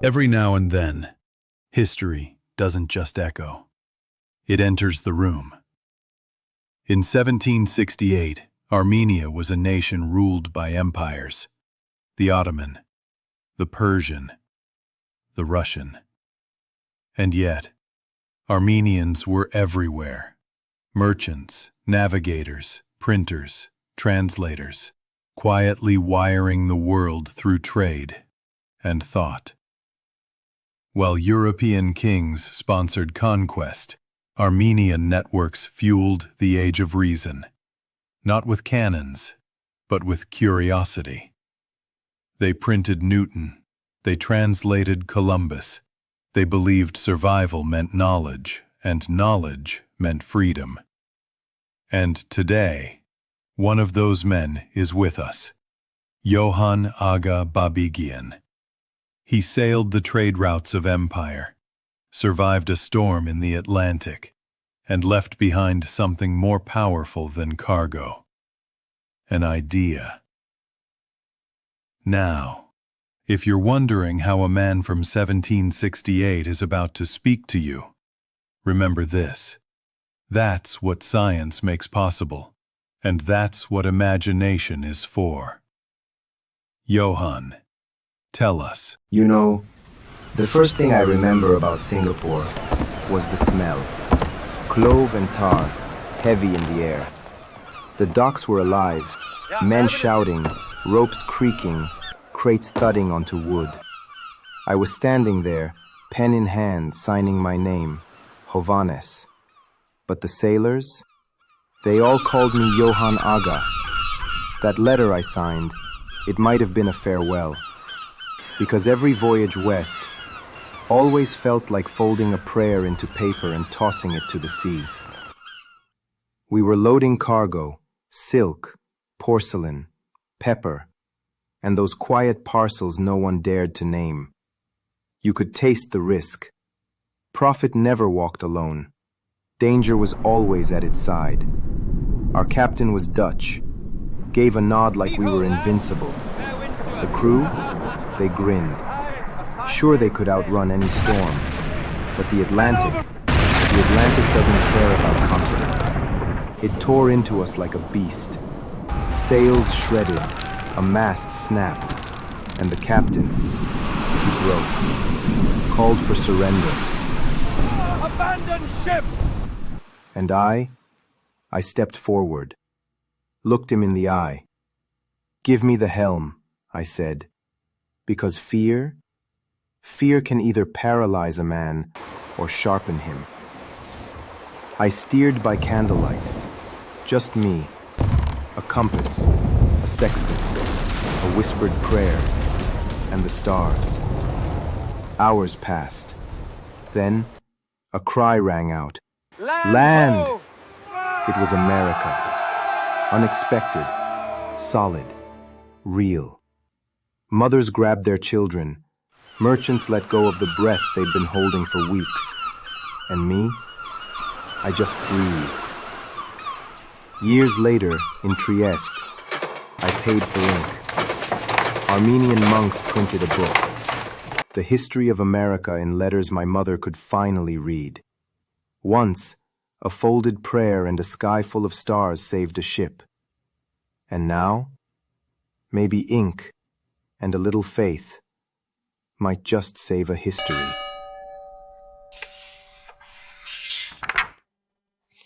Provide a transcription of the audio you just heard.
Every now and then, history doesn't just echo. It enters the room. In 1768, Armenia was a nation ruled by empires: the Ottoman, the Persian, the Russian. And yet, Armenians were everywhere: merchants, navigators, printers, translators, quietly wiring the world through trade and thought. While European kings sponsored conquest, Armenian networks fueled the Age of Reason, not with cannons, but with curiosity. They printed Newton, they translated Columbus, they believed survival meant knowledge, and knowledge meant freedom. And today, one of those men is with us, Yohanes Agha. He sailed the trade routes of empire, survived a storm in the Atlantic, and left behind something more powerful than cargo: an idea. Now, if you're wondering how a man from 1768 is about to speak to you, remember this: that's what science makes possible, and that's what imagination is for. Yohan, tell us. You know, the first thing I remember about Singapore was the smell. Clove and tar, heavy in the air. The docks were alive, men shouting, ropes creaking, crates thudding onto wood. I was standing there, pen in hand, signing my name, Yohanes. But the sailors, they all called me Yohanes Agha. That letter I signed, it might have been a farewell, because every voyage west always felt like folding a prayer into paper and tossing it to the sea. We were loading cargo: silk, porcelain, pepper, and those quiet parcels no one dared to name. You could taste the risk. Prophet never walked alone. Danger was always at its side. Our captain was Dutch, gave a nod like we were invincible. The crew, they grinned. Sure, they could outrun any storm, but the Atlantic doesn't care about confidence. It tore into us like a beast. Sails shredded, a mast snapped, and the captain, he broke, called for surrender. Abandon ship! And I stepped forward, looked him in the eye. Give me the helm, I said, because fear can either paralyze a man or sharpen him. I steered by candlelight, just me, a compass, a sextant, a whispered prayer, and the stars. Hours passed. Then a cry rang out. Land! It was America. Unexpected, solid, real. Mothers grabbed their children. Merchants let go of the breath they'd been holding for weeks. And me? I just breathed. Years later, in Trieste, I paid for ink. Armenian monks printed a book, The History of America in letters my mother could finally read. Once, a folded prayer and a sky full of stars saved a ship. And now, maybe ink and a little faith might just save a history.